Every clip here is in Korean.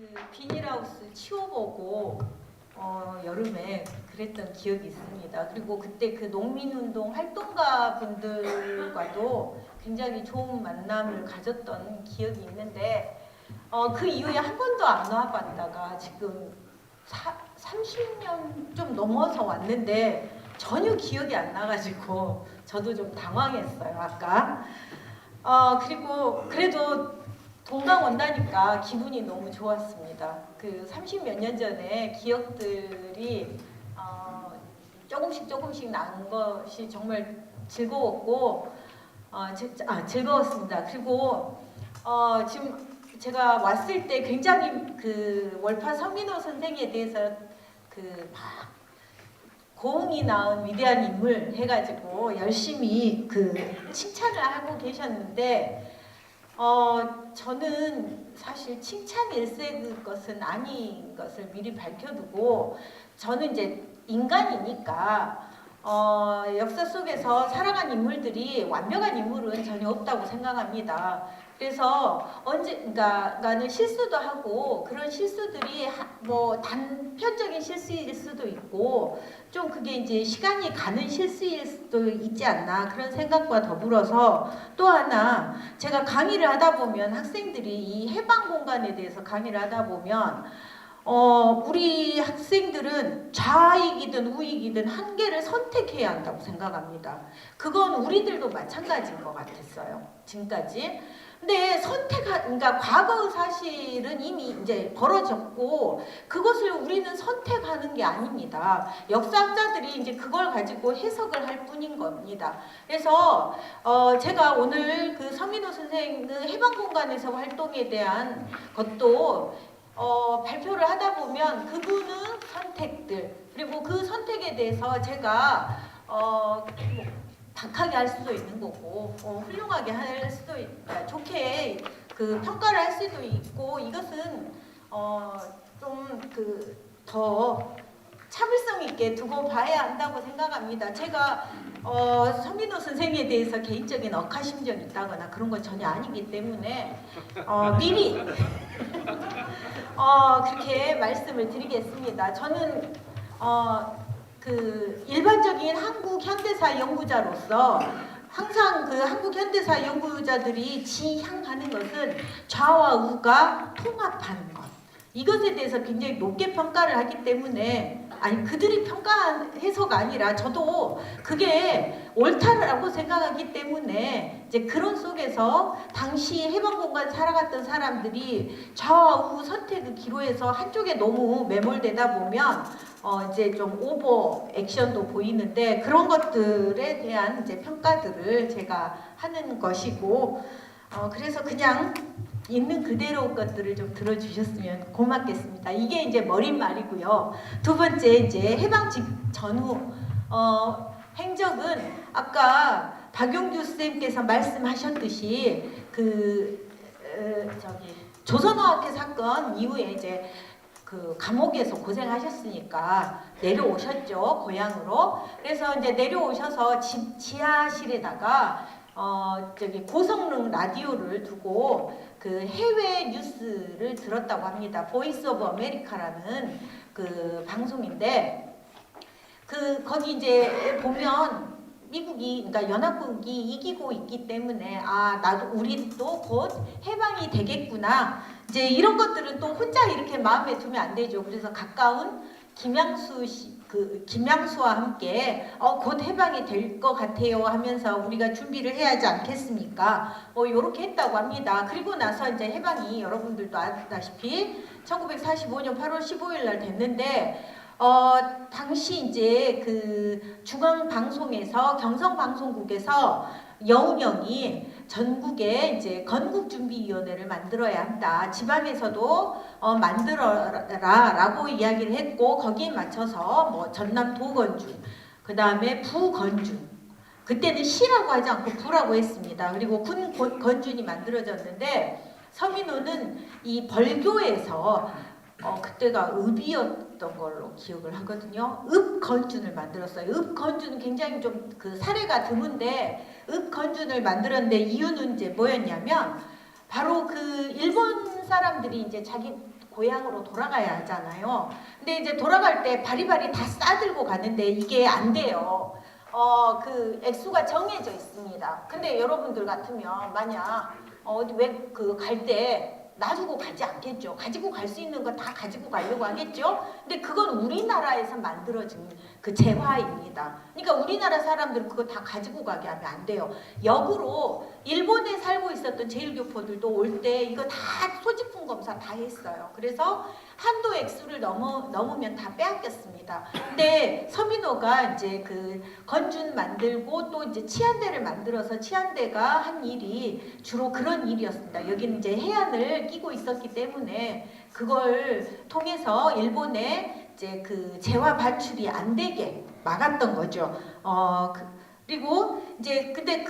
그 비닐하우스 치워보고 여름에 그랬던 기억이 있습니다. 그리고 그때 그 농민운동 활동가 분들과도 굉장히 좋은 만남을 가졌던 기억이 있는데 그 이후에 한 번도 안 와봤다가 지금 30년 좀 넘어서 왔는데 전혀 기억이 안 나가지고 저도 좀 당황했어요 아까. 그리고 그래도 동강 온다니까 기분이 너무 좋았습니다. 그 30몇 년 전에 기억들이 조금씩 난 것이 정말 즐거웠고 즐거웠습니다. 그리고 지금 제가 왔을 때 굉장히 그 월파 서민호 선생에 대해서 그 막 고흥이 낳은 위대한 인물 해가지고 열심히 그 칭찬을 하고 계셨는데 저는 사실 칭찬일세 것은 아닌 것을 미리 밝혀두고 저는 이제 인간이니까 역사 속에서 살아간 인물들이 완벽한 인물은 전혀 없다고 생각합니다. 그래서 언젠가는 실수도 하고 그런 실수들이 뭐 단편적인 실수일 수도 있고 좀 그게 이제 시간이 가는 실수일 수도 있지 않나 그런 생각과 더불어서 또 하나 제가 강의를 하다 보면 학생들이 이 해방 공간에 대해서 강의를 하다 보면 우리 학생들은 좌익이든 우익이든 한계를 선택해야 한다고 생각합니다. 그건 우리들도 마찬가지인 것 같았어요. 지금까지. 근데 그러니까 과거의 사실은 이미 이제 벌어졌고 그것을 우리는 선택하는 게 아닙니다. 역사학자들이 이제 그걸 가지고 해석을 할 뿐인 겁니다. 그래서 제가 오늘 그 서민호 선생의 해방공간에서 활동에 대한 것도 발표를 하다 보면 그분의 선택들 그리고 그 선택에 대해서 제가 박하게 할 수도 있는 거고 훌륭하게 할 수도 좋게 그 평가를 할 수도 있고 이것은 좀 그 더 참을성 있게 두고 봐야 한다고 생각합니다. 제가 서민호 선생에 대해서 개인적인 억하심정이 있다거나 그런 건 전혀 아니기 때문에 미리 그렇게 말씀을 드리겠습니다. 저는 그 일반적인 한국 현대사 연구자로서 항상 그 한국 현대사 연구자들이 지향하는 것은 좌와 우가 통합하는 것. 이것에 대해서 굉장히 높게 평가를 하기 때문에 그들이 평가해서가 아니라 저도 그게 옳다라고 생각하기 때문에 이제 그런 속에서 당시 해방공간 살아갔던 사람들이 좌와 우 선택의 기로에서 한쪽에 너무 매몰되다 보면 이제 좀 오버 액션도 보이는데 그런 것들에 대한 이제 평가들을 제가 하는 것이고 그래서 그냥 있는 그대로 것들을 좀 들어주셨으면 고맙겠습니다. 이게 이제 머릿말이고요. 두 번째 이제 해방 전후 행적은 아까 박용주 쌤께서 말씀하셨듯이 조선어학회 사건 이후에 이제 그 감옥에서 고생하셨으니까 내려오셨죠 고향으로. 그래서 이제 내려오셔서 지하실에다가 고성능 라디오를 두고 그 해외 뉴스를 들었다고 합니다. 보이스 오브 아메리카라는 그 방송인데 거기 이제 보면 미국이 그러니까 연합국이 이기고 있기 때문에 우리도 곧 해방이 되겠구나. 이제 이런 것들은 또 혼자 이렇게 마음에 두면 안 되죠. 그래서 가까운 김양수와 함께 곧 해방이 될 것 같아요 하면서 우리가 준비를 해야 하지 않겠습니까? 이렇게 했다고 합니다. 그리고 나서 이제 해방이 여러분들도 아다시피 1945년 8월 15일 날 됐는데 당시 이제 그 중앙방송에서 경성방송국에서 여운형이 전국에 이제 건국준비위원회를 만들어야 한다. 지방에서도 만들어라라고 이야기를 했고 거기에 맞춰서 뭐 전남 도건준, 그 다음에 부건준. 그때는 시라고 하지 않고 부라고 했습니다. 그리고 군 건준이 만들어졌는데 서민호는 이 벌교에서 그때가 읍이었던 걸로 기억을 하거든요. 읍건준을 만들었어요. 읍건준은 굉장히 좀 그 사례가 드문데 읍건준을 만들었는데 이유는 이제 뭐였냐면 바로 그 일본 사람들이 이제 자기 고향으로 돌아가야 하잖아요. 근데 이제 돌아갈 때 바리바리 다 싸들고 가는데 이게 안 돼요. 그 액수가 정해져 있습니다. 근데 여러분들 같으면 만약 어디 왜 그 갈 때 놔두고 가지 않겠죠. 가지고 갈 수 있는 거 다 가지고 가려고 하겠죠. 근데 그건 우리나라에서 만들어진 그 재화입니다. 그러니까 우리나라 사람들은 그거 다 가지고 가게 하면 안 돼요. 역으로 일본에 살고 있었던 제일교포들도 올 때 이거 다 소지품 검사 다 했어요. 그래서 한도 액수를 넘으면 다 빼앗겼습니다. 근데 서민호가 이제 그 건준 만들고 또 이제 치안대를 만들어서 치안대가 한 일이 주로 그런 일이었습니다. 여기는 이제 해안을 끼고 있었기 때문에 그걸 통해서 일본에 이제 그 재화 반출이 안 되게 막았던 거죠. 그리고 이제 근데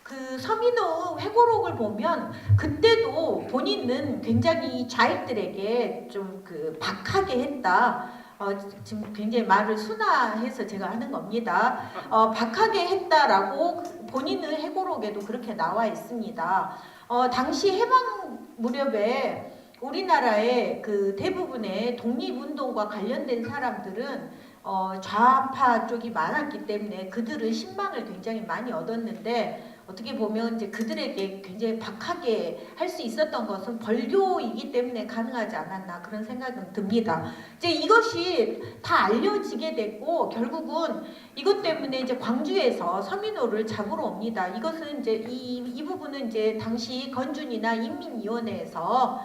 그 서민호 회고록을 보면 그때도 본인은 굉장히 좌익들에게 좀 그 박하게 했다. 지금 굉장히 말을 순화해서 제가 하는 겁니다. 박하게 했다라고 본인의 회고록에도 그렇게 나와 있습니다. 당시 해방 무렵에 우리나라의 그 대부분의 독립운동과 관련된 사람들은 좌파 쪽이 많았기 때문에 그들은 신망을 굉장히 많이 얻었는데 어떻게 보면 이제 그들에게 굉장히 박하게 할 수 있었던 것은 벌교이기 때문에 가능하지 않았나 그런 생각은 듭니다. 이제 이것이 다 알려지게 됐고 결국은 이것 때문에 이제 광주에서 서민호를 잡으러 옵니다. 이것은 이제 이 부분은 이제 당시 건준이나 인민위원회에서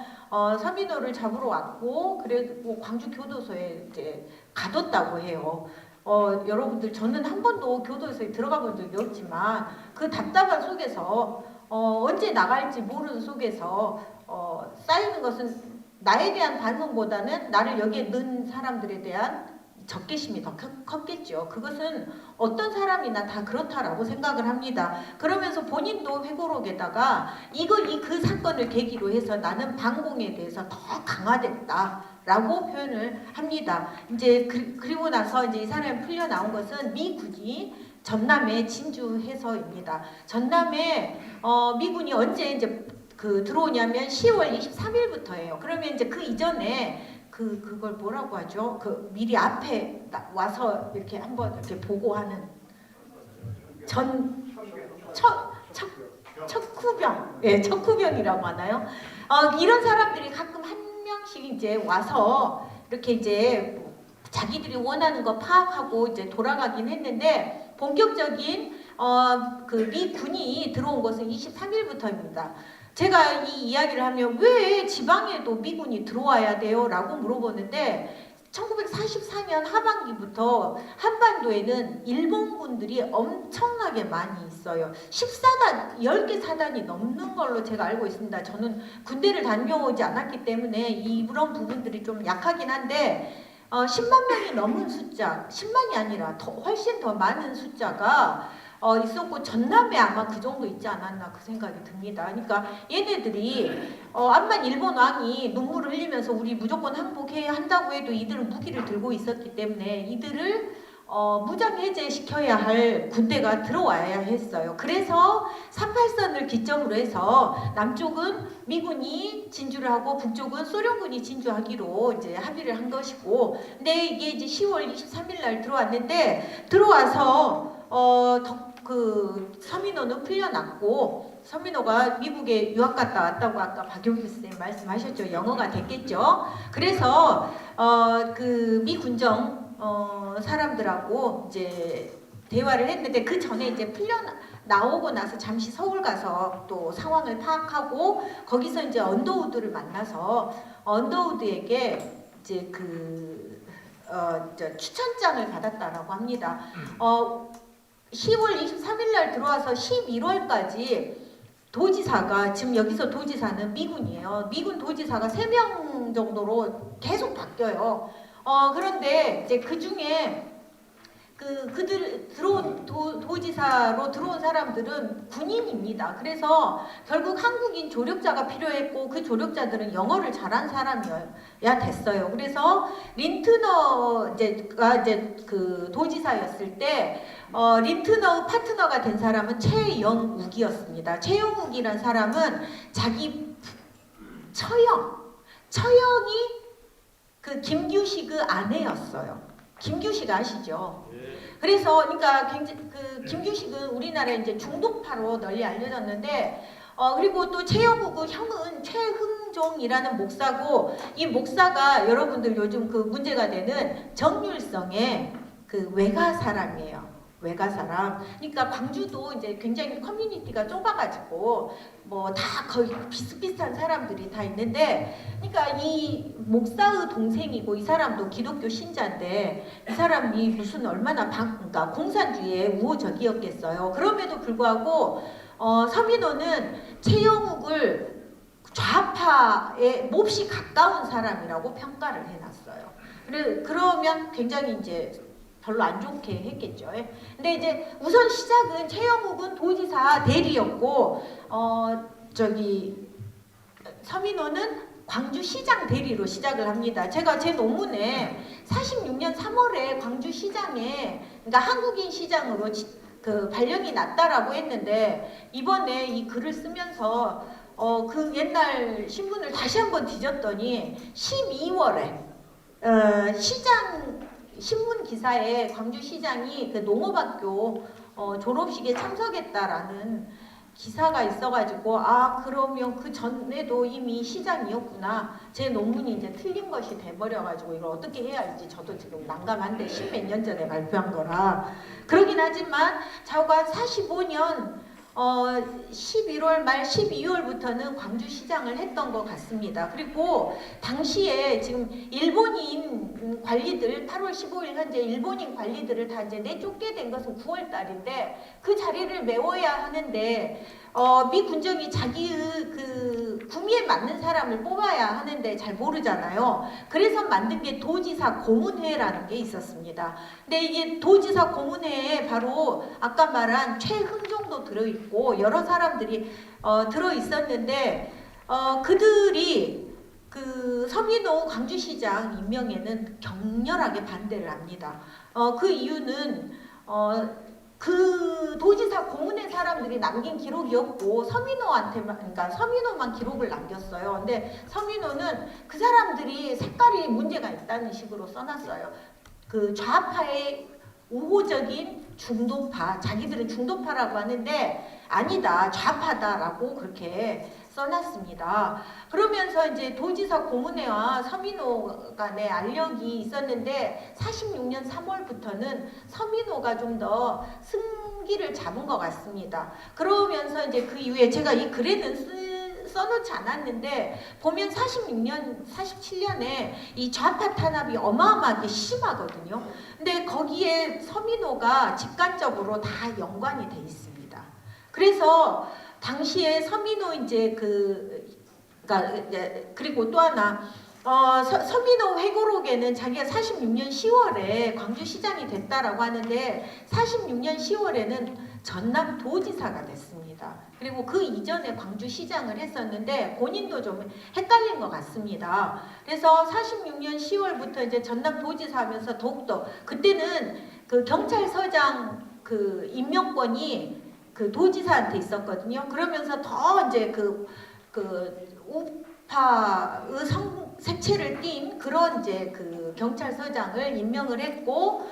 서민호를 잡으러 왔고 그리고 광주 교도소에 이제 가뒀다고 해요. 여러분들 저는 한 번도 교도소에 들어가 본 적이 없지만 그 답답한 속에서 언제 나갈지 모르는 속에서 쌓이는 것은 나에 대한 반성보다는 나를 여기에 넣은 사람들에 대한 적개심이 더 컸겠죠. 그것은 어떤 사람이나 다 그렇다라고 생각을 합니다. 그러면서 본인도 회고록에다가 그 사건을 계기로 해서 나는 반공에 대해서 더 강화됐다라고 표현을 합니다. 이제 그리고 나서 이제 이 사람이 풀려 나온 것은 미군이 전남의 진주해서입니다. 전남에 미군이 언제 이제 그 들어오냐면 10월 23일부터예요. 그러면 이제 그 이전에 그걸 뭐라고 하죠? 그 미리 앞에 와서 이렇게 한번 이렇게 보고하는 척후병, 예, 척후병이라고 하나요? 이런 사람들이 가끔 한 명씩 이제 와서 이렇게 이제 자기들이 원하는 거 파악하고 이제 돌아가긴 했는데 본격적인 그 미군이 들어온 것은 23일부터입니다. 제가 이 이야기를 하면 왜 지방에도 미군이 들어와야 돼요? 라고 물어보는데 1944년 하반기부터 한반도에는 일본군들이 엄청나게 많이 있어요. 10개 사단이 넘는 걸로 제가 알고 있습니다. 저는 군대를 다녀오지 않았기 때문에 이런 부분들이 좀 약하긴 한데 10만 명이 넘은 숫자, 10만이 아니라 훨씬 더 많은 숫자가 있었고 전남에 아마 그 정도 있지 않았나 그 생각이 듭니다. 그러니까 얘네들이 암만 일본 왕이 눈물을 흘리면서 우리 무조건 항복해야 한다고 해도 이들은 무기를 들고 있었기 때문에 이들을 무장 해제시켜야 할 군대가 들어와야 했어요. 그래서 38선을 기점으로 해서 남쪽은 미군이 진주를 하고 북쪽은 소련군이 진주하기로 이제 합의를 한 것이고, 근데 이게 이제 10월 23일 날 들어왔는데 들어와서 그 서민호는 풀려났고 서민호가 미국에 유학 갔다 왔다고 아까 박용규 선생님 말씀하셨죠. 영어가 됐겠죠. 그래서 그 미 군정 사람들하고 이제 대화를 했는데 그 전에 이제 나오고 나서 잠시 서울 가서 또 상황을 파악하고 거기서 이제 언더우드를 만나서 언더우드에게 이제 추천장을 받았다라고 합니다. 10월 23일 날 들어와서 11월까지 도지사가 지금 여기서 도지사는 미군이에요. 미군 도지사가 3명 정도로 계속 바뀌어요. 그런데 이제 그 중에 그들 들어온 도지사로 들어온 사람들은 군인입니다. 그래서 결국 한국인 조력자가 필요했고 그 조력자들은 영어를 잘한 사람이어야 됐어요. 그래서 린트너가 이제 그 도지사였을 때 린트너 파트너가 된 사람은 최영욱이었습니다. 최영욱이란 사람은 자기 처형 처형이 그 김규식 그 아내였어요. 김규식 아시죠? 그래서 그러니까 그 김규식은 우리나라에 이제 중독파로 널리 알려졌는데 그리고 또 최영우 그 형은 최흥종이라는 목사고 이 목사가 여러분들 요즘 그 문제가 되는 정율성의 그 외가 사람이에요. 외가 사람. 그러니까 광주도 이제 굉장히 커뮤니티가 좁아가지고 뭐 다 거의 비슷비슷한 사람들이 다 있는데, 그러니까 이 목사의 동생이고 이 사람도 기독교 신자인데 이 사람이 무슨 얼마나 그러니까 공산주의에 우호적이었겠어요. 그럼에도 불구하고 서민호는 최영욱을 좌파에 몹시 가까운 사람이라고 평가를 해놨어요. 그러면 굉장히 이제 별로 안 좋게 했겠죠. 근데 이제 우선 시작은 최영욱은 도지사 대리였고 서민호는 광주시장 대리로 시작을 합니다. 제가 제 논문에 46년 3월에 광주시장에 그러니까 한국인 시장으로 그 발령이 났다라고 했는데 이번에 이 글을 쓰면서 그 옛날 신문을 다시 한번 뒤졌더니 12월에 시장 신문 기사에 광주시장이 그 농업학교 졸업식에 참석했다라는 기사가 있어가지고 그러면 그 전에도 이미 시장이었구나. 제 논문이 이제 틀린 것이 돼버려가지고 이걸 어떻게 해야 할지 저도 지금 난감한데 10몇 년 전에 발표한 거라. 그러긴 하지만 자고한 45년 11월 말 12월부터는 광주시장을 했던 것 같습니다. 그리고 당시에 지금 일본인 관리들 8월 15일 현재 일본인 관리들을 다 이제 내쫓게 된 것은 9월 달인데 그 자리를 메워야 하는데 미 군정이 자기의 그 구미에 맞는 사람을 뽑아야 하는데 잘 모르잖아요. 그래서 만든 게 도지사 고문회라는 게 있었습니다. 근데 이게 도지사 고문회에 바로 아까 말한 최흥종도 들어있고 여러 사람들이 들어있었는데 그들이 그 서민호 광주시장 임명에는 격렬하게 반대를 합니다. 그 이유는 그 도지사 고문의 사람들이 남긴 기록이 없고 서민호한테만, 그러니까 서민호만 기록을 남겼어요. 근데 서민호는 그 사람들이 색깔이 문제가 있다는 식으로 써놨어요. 그 좌파의 우호적인 중도파, 자기들은 중도파라고 하는데 아니다, 좌파다라고 그렇게 써놨습니다. 그러면서 이제 도지사 고문회와 서민호 간의 알력이 있었는데 46년 3월부터는 서민호가 좀 더 승기를 잡은 것 같습니다. 그러면서 이제 그 이후에 제가 이 글에는 써놓지 않았는데 보면 46년, 47년에 이 좌파 탄압이 어마어마하게 심하거든요. 근데 거기에 서민호가 직간접으로 다 연관이 돼 있습니다. 그래서 당시에 서민호 이제 그리고 또 하나 서민호 회고록에는 자기가 46년 10월에 광주시장이 됐다라고 하는데 46년 10월에는 전남도지사가 됐습니다. 그리고 그 이전에 광주시장을 했었는데 본인도 좀 헷갈린 것 같습니다. 그래서 46년 10월부터 이제 전남도지사 하면서 더욱더 그때는 그 경찰서장 그 임명권이 그 도지사한테 있었거든요. 그러면서 더 이제 그 우파의 색채를 띤 그런 이제 그 경찰서장을 임명을 했고,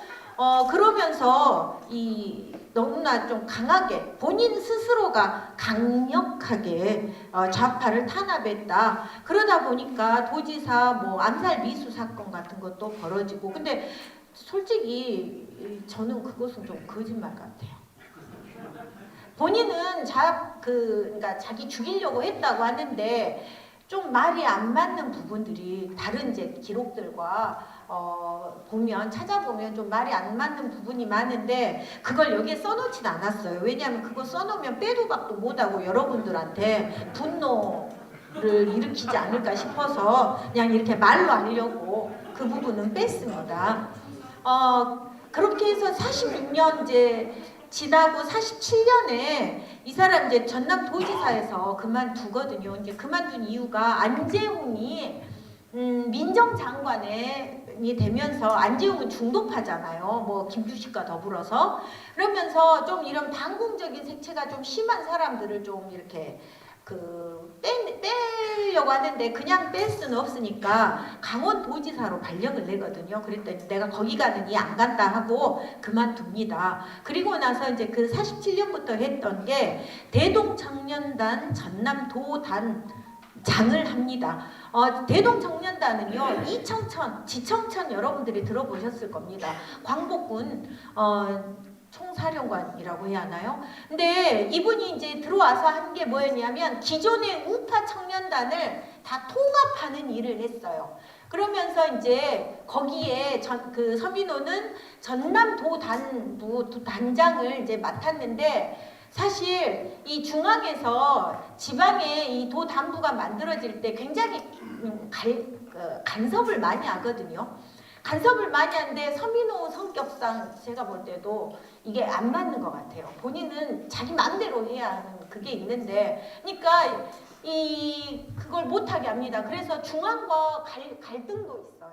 그러면서 이 너무나 좀 강하게 본인 스스로가 강력하게 좌파를 탄압했다. 그러다 보니까 도지사 뭐 암살 미수 사건 같은 것도 벌어지고, 근데 솔직히 저는 그것은 좀 거짓말 같아요. 본인은 그러니까 자기 죽이려고 했다고 하는데 좀 말이 안 맞는 부분들이 다른 이제 기록들과 찾아보면 좀 말이 안 맞는 부분이 많은데 그걸 여기에 써놓진 않았어요. 왜냐하면 그거 써놓으면 빼도 박도 못하고 여러분들한테 분노를 일으키지 않을까 싶어서 그냥 이렇게 말로 하려고 그 부분은 뺐습니다. 그렇게 해서 46년 이제 지나고 47년에 이 사람 이제 전남도지사에서 그만두거든요. 이제 그만둔 이유가 안재홍이 민정장관이 되면서 안재홍은 중도파잖아요. 뭐 김규식과 더불어서 그러면서 좀 이런 반공적인 색채가 좀 심한 사람들을 좀 이렇게 빼려고 하는데 그냥 뺄 수는 없으니까 강원도지사로 발령을 내거든요. 그랬더니 내가 거기 가느니 안 간다 하고 그만둡니다. 그리고 나서 이제 그 47년부터 했던 게 대동청년단 전남도단 장을 합니다. 대동청년단은요, 이청천, 지청천 여러분들이 들어보셨을 겁니다. 광복군 총사령관이라고 해야 하나요? 근데 이분이 이제 들어와서 한 게 뭐였냐면 기존의 우파 청년단을 다 통합하는 일을 했어요. 그러면서 이제 거기에 그 서민호는 전남도단부 단장을 이제 맡았는데 사실 이 중앙에서 지방에 이 도단부가 만들어질 때 굉장히 간섭을 많이 하거든요. 간섭을 많이 하는데 서민호 성격상 제가 볼 때도 이게 안 맞는 것 같아요. 본인은 자기 마음대로 해야 하는 그게 있는데, 그러니까 그걸 못하게 합니다. 그래서 중앙과 갈등도 있어요.